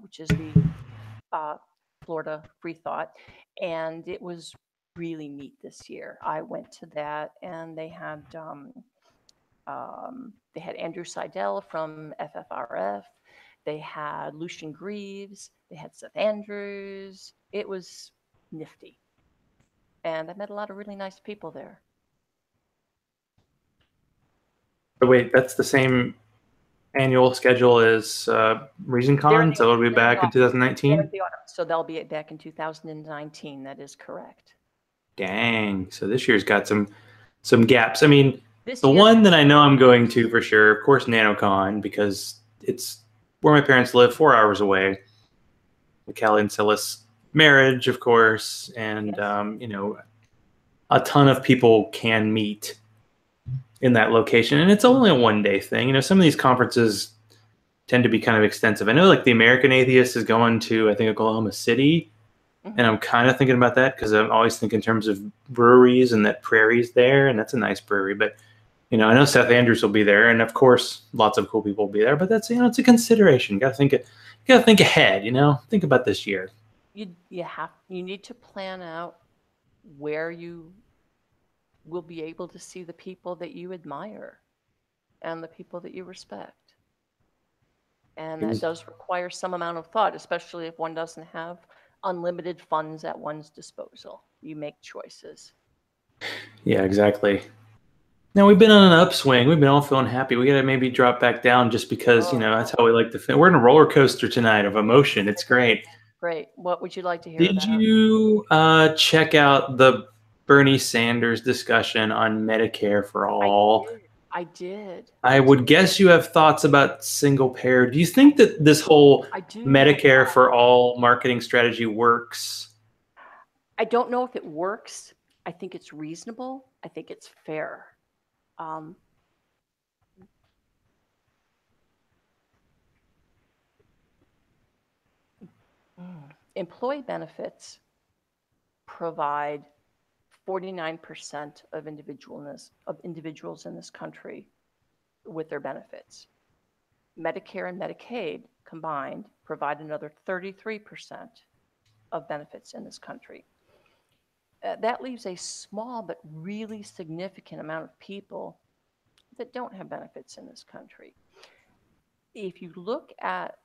which is the Florida Free Thought. And it was really neat this year. I went to that, and they had Andrew Seidel from FFRF. They had Lucian Greaves. They had Seth Andrews. It was nifty. And I met a lot of really nice people there. But wait, that's the same annual schedule as ReasonCon, so it'll be back in 2019? So they'll be back in 2019. That is correct. Dang. So this year's got some gaps. I mean, the one that I know I'm going to for sure, of course, NanoCon, because it's where my parents live, 4 hours away. The Callie and Silas marriage, of course, and a ton of people can meet in that location, and it's only a one-day thing. Some of these conferences tend to be kind of extensive. I know, like, the American Atheist is going to, I think, Oklahoma City, and I'm kind of thinking about that because I'm always thinking in terms of breweries, and that Prairie's there, and that's a nice brewery. But I know Seth Andrews will be there, and of course, lots of cool people will be there. But that's it's a consideration. You got to think ahead. Think about this year. You need to plan out where you will be able to see the people that you admire and the people that you respect. And that does require some amount of thought, especially if one doesn't have unlimited funds at one's disposal. You make choices. Yeah, exactly. Now, we've been on an upswing. We've been all feeling happy. We got to maybe drop back down just because, that's how we like to feel. We're in a roller coaster tonight of emotion. It's great. Great. What would you like to hear about? Did you check out the Bernie Sanders discussion on Medicare for all? I did. I would guess you have thoughts about single payer. Do you think that this whole Medicare for all marketing strategy works? I don't know if it works. I think it's reasonable. I think it's fair. Employee benefits provide 49% of individuals in this country with their benefits. Medicare and Medicaid combined provide another 33% of benefits in this country. That leaves a small but really significant amount of people that don't have benefits in this country. If you look at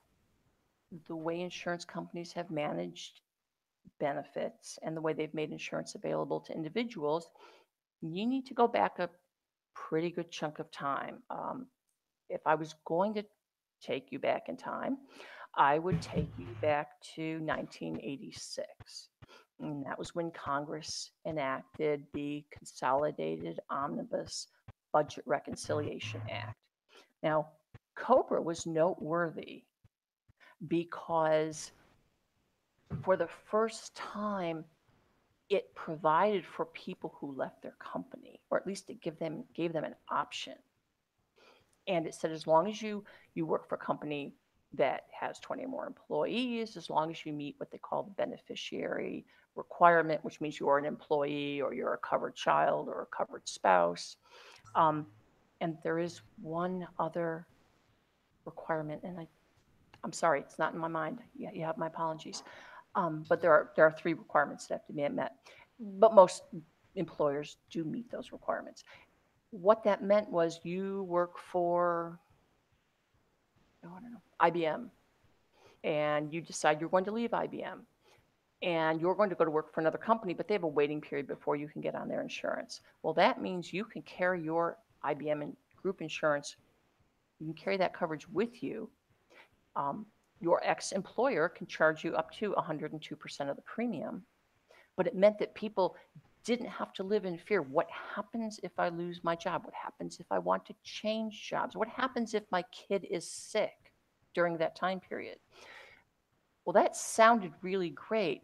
the way insurance companies have managed benefits and the way they've made insurance available to individuals, you need to go back a pretty good chunk of time. If I was going to take you back in time, I would take you back to 1986. And that was when Congress enacted the Consolidated Omnibus Budget Reconciliation Act. Now, COBRA was noteworthy because for the first time, it provided for people who left their company, or at least it gave them an option. And it said as long as you work for a company that has 20 or more employees, as long as you meet what they call the beneficiary requirement, which means you are an employee or you're a covered child or a covered spouse. And there is one other requirement, and I'm sorry, it's not in my mind. Yeah, you have my apologies. But there are 3 requirements that have to be met. But most employers do meet those requirements. What that meant was you work for, I don't know, IBM, and you decide you're going to leave IBM, and you're going to go to work for another company, but they have a waiting period before you can get on their insurance. Well, that means you can carry your IBM and group insurance. You can carry that coverage with you. Your ex-employer can charge you up to 102% of the premium, but it meant that people didn't have to live in fear. What happens if I lose my job? What happens if I want to change jobs? What happens if my kid is sick during that time period? Well, that sounded really great,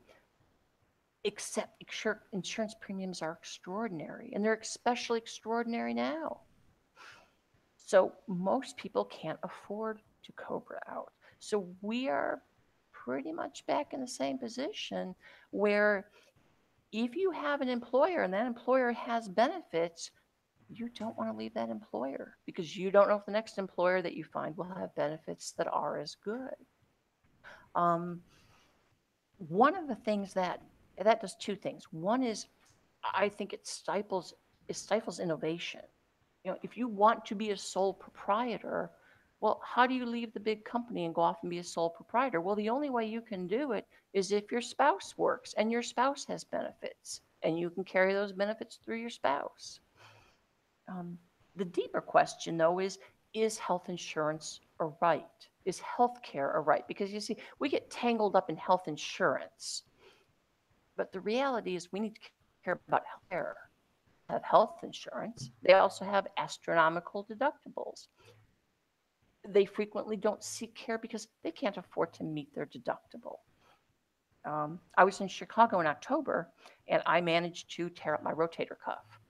except insurance premiums are extraordinary, and they're especially extraordinary now. So most people can't afford to COBRA out. So we are pretty much back in the same position where if you have an employer and that employer has benefits, you don't want to leave that employer because you don't know if the next employer that you find will have benefits that are as good. One of the things that does 2 things. One is I think it stifles innovation. If you want to be a sole proprietor, well, how do you leave the big company and go off and be a sole proprietor? Well, the only way you can do it is if your spouse works and your spouse has benefits, and you can carry those benefits through your spouse. The deeper question, though, is health insurance a right? Is health care a right? Because you see, we get tangled up in health insurance, but the reality is we need to care about health care. Have health insurance. They also have astronomical deductibles. They frequently don't seek care because they can't afford to meet their deductible. I was in Chicago in October, and I managed to tear up my rotator cuff.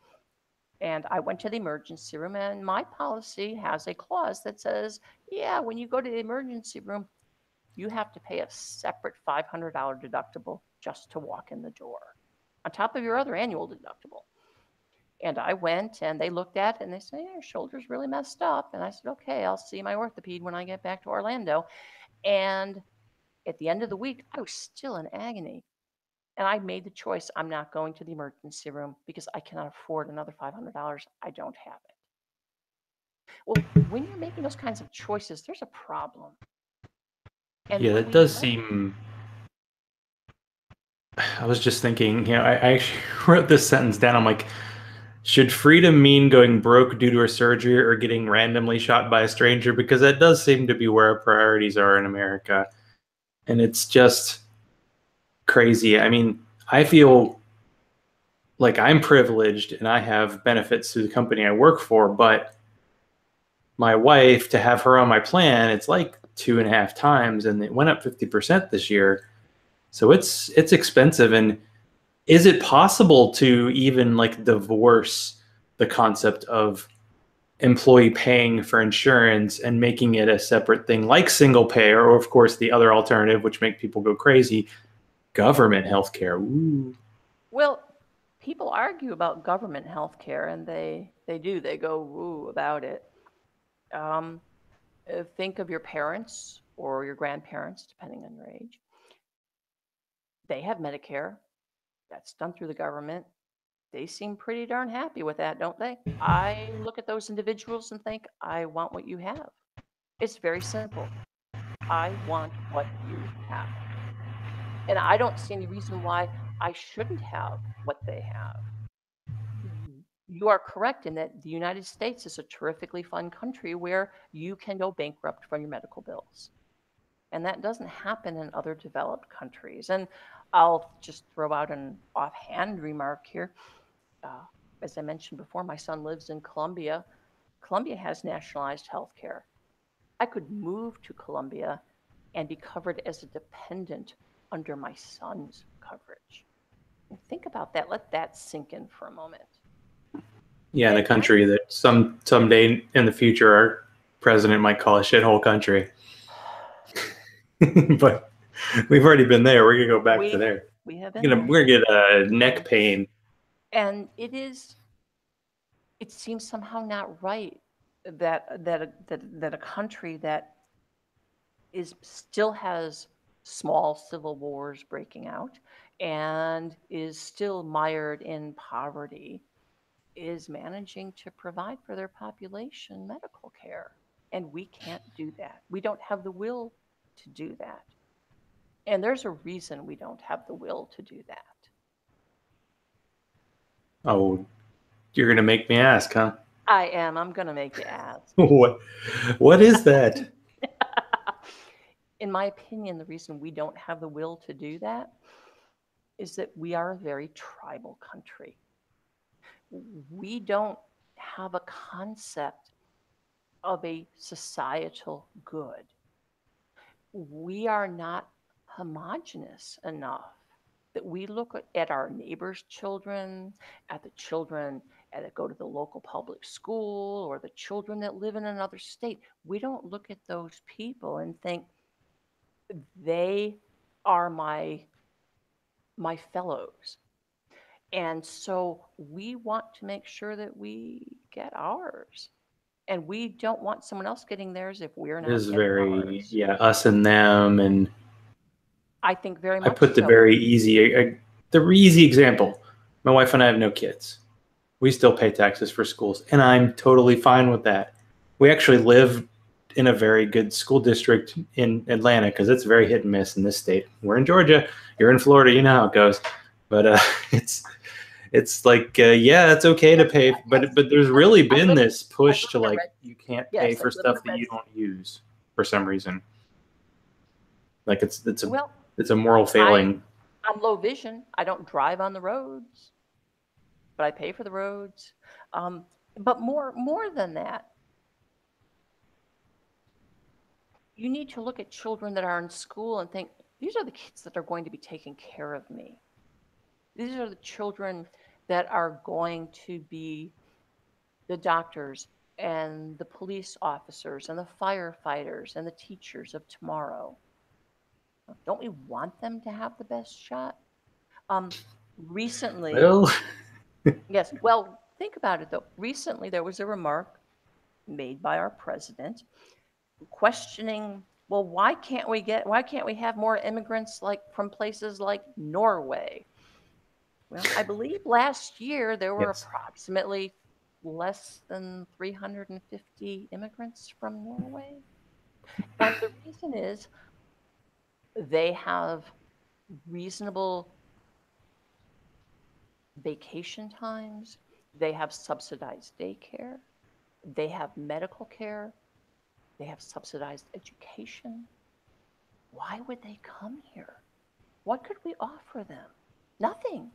And I went to the emergency room, and my policy has a clause that says, yeah, when you go to the emergency room, you have to pay a separate $500 deductible just to walk in the door, on top of your other annual deductible. And I went, and they looked at it, and they said, yeah, your shoulder's really messed up. And I said, okay, I'll see my orthoped when I get back to Orlando. And at the end of the week, I was still in agony. And I made the choice, I'm not going to the emergency room because I cannot afford another $500. I don't have it. Well, when you're making those kinds of choices, there's a problem. And yeah, that does seem. I was just thinking, I actually wrote this sentence down. I'm like, should freedom mean going broke due to a surgery or getting randomly shot by a stranger? Because that does seem to be where our priorities are in America. And it's just crazy. I mean, I feel like I'm privileged and I have benefits through the company I work for, but my wife, to have her on my plan, it's like 2.5 times, and it went up 50% this year. So it's expensive. And is it possible to even like divorce the concept of employee paying for insurance and making it a separate thing like single payer, or of course the other alternative, which make people go crazy, government healthcare? Ooh. Well, people argue about government healthcare, and they go woo about it. Think of your parents or your grandparents, depending on your age. They have Medicare. That's done through the government. They seem pretty darn happy with that, don't they? I look at those individuals and think, I want what you have. It's very simple. I want what you have. And I don't see any reason why I shouldn't have what they have. You are correct in that the United States is a terrifically fun country where you can go bankrupt from your medical bills. And that doesn't happen in other developed countries. And I'll just throw out an offhand remark here. Uh, as I mentioned before, my son lives in Colombia. Colombia has nationalized health care. I could move to Colombia and be covered as a dependent under my son's coverage. And think about that. Let that sink in for a moment. Yeah, in a country that someday in the future our president might call a shithole country. But we've already been there. We're gonna go back to there. We have been there. We're gonna get a neck pain. And it seems somehow not right that a country that still has small civil wars breaking out and is still mired in poverty is managing to provide for their population medical care. And we can't do that. We don't have the will to do that. And there's a reason we don't have the will to do that. Oh, you're gonna make me ask, huh? I am. I'm going to make you ask. What is that? In my opinion, the reason we don't have the will to do that is that we are a very tribal country. We don't have a concept of a societal good. We are not homogenous enough that we look at our neighbors' children, at the children that go to the local public school, or the children that live in another state. We don't look at those people and think they are my fellows. And so we want to make sure that we get ours. And we don't want someone else getting theirs if we're not It is getting very, ours. yeah, us and them. And I think very I much put the so. very easy example. My wife and I have no kids. We still pay taxes for schools, and I'm totally fine with that. We actually live in a very good school district in Atlanta because it's very hit and miss in this state. We're in Georgia. You're in Florida. You know how it goes. But it's like yeah, it's okay to pay, but there's really been this push to like you can't pay for stuff that you don't use for some reason. Like it's a moral failing. I'm low vision. I don't drive on the roads, but I pay for the roads. But more than that, you need to look at children that are in school and think, these are the kids that are going to be taking care of me. These are the children that are going to be the doctors and the police officers and the firefighters and the teachers of tomorrow. Don't we want them to have the best shot? Recently, Well, yes. Well, think about it though. Recently, there was a remark made by our president questioning, well, why can't we have more immigrants like from places like Norway? Well, I believe last year there were approximately less than 350 immigrants from Norway. And the reason is they have reasonable vacation times, they have subsidized daycare, they have medical care, they have subsidized education. Why would they come here? What could we offer them? Nothing.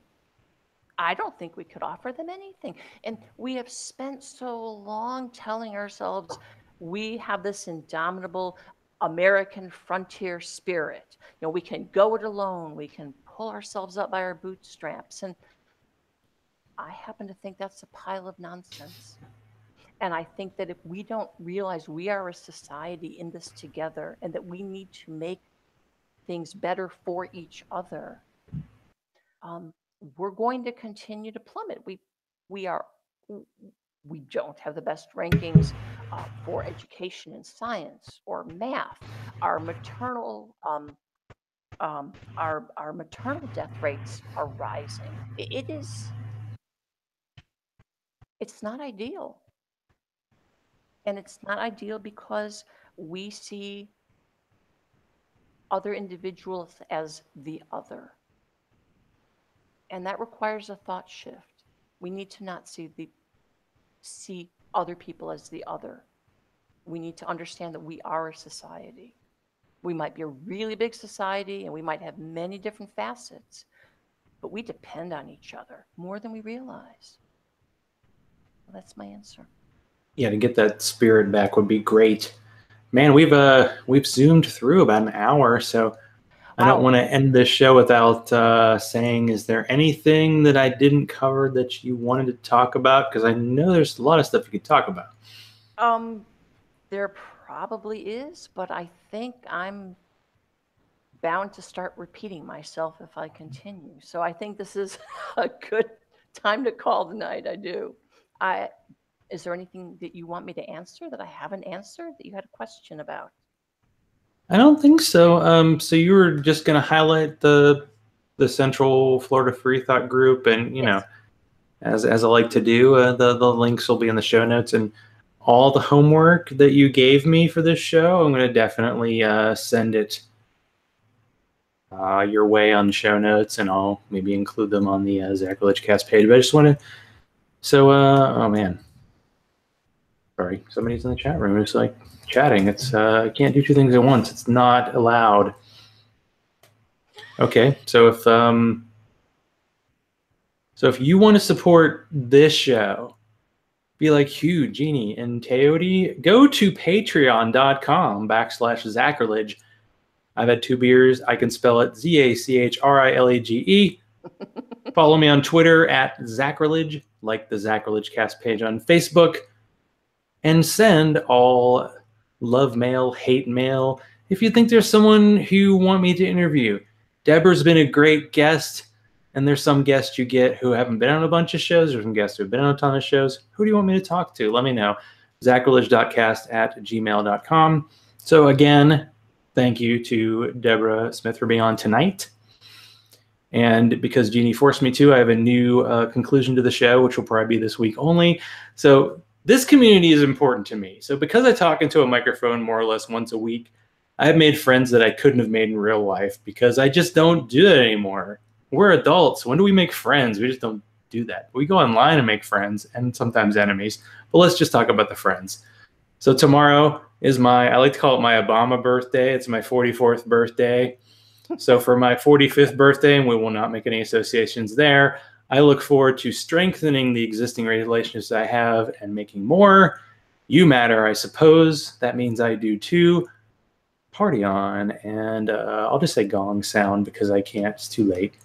I don't think we could offer them anything. And we have spent so long telling ourselves we have this indomitable American frontier spirit. You know, we can go it alone. We can pull ourselves up by our bootstraps. And I happen to think that's a pile of nonsense. And I think that if we don't realize we are a society in this together and that we need to make things better for each other, we're going to continue to plummet. We don't have the best rankings for education and science or math. Our maternal our maternal death rates are rising. It's not ideal. And it's not ideal because we see other individuals as the other. And that requires a thought shift. We need to not see see other people as the other. We need to understand that we are a society. We might be a really big society and we might have many different facets, but we depend on each other more than we realize. Well, that's my answer. Yeah, to get that spirit back would be great. Man, we've zoomed through about an hour, so I don't want to end this show without saying, is there anything that I didn't cover that you wanted to talk about? Because I know there's a lot of stuff you could talk about. There probably is, but I think I'm bound to start repeating myself if I continue. So I think this is a good time to call the night. I do. Is there anything that you want me to answer that I haven't answered that you had a question about? I don't think so. So you were just going to highlight the Central Florida Free Thought group, and you know, as I like to do, the links will be in the show notes, and all the homework that you gave me for this show, I'm going to definitely send it your way on the show notes, and I'll maybe include them on the Zachrilege Cast page. But I just want to, oh man, sorry, somebody's in the chat room. It's like chatting. It's I can't do two things at once. It's not allowed. Okay, so if you want to support this show, be like Hugh, Jeannie, and Teody, go to patreon.com/Zachrilege. I've had 2 beers. I can spell it Zachrilege. Follow me on Twitter at Zachrilege, like the Zachrilege Cast page on Facebook, and send all love mail, hate mail. If you think there's someone who you want me to interview, Deborah's been a great guest. And there's some guests you get who haven't been on a bunch of shows. There's some guests who have been on a ton of shows. Who do you want me to talk to? Let me know. Zachrilege.cast@gmail.com. So again, thank you to Deborah Smith for being on tonight. And because Jeannie forced me to, I have a new conclusion to the show, which will probably be this week only. So this community is important to me. So because I talk into a microphone more or less once a week, I've made friends that I couldn't have made in real life because I just don't do it anymore. We're adults. When do we make friends? We just don't do that. We go online and make friends and sometimes enemies. But let's just talk about the friends. So tomorrow is I like to call it my Obama birthday. It's my 44th birthday. So for my 45th birthday, and we will not make any associations there, I look forward to strengthening the existing relationships I have and making more. You matter, I suppose. That means I do too. Party on. And I'll just say gong sound because I can't. It's too late.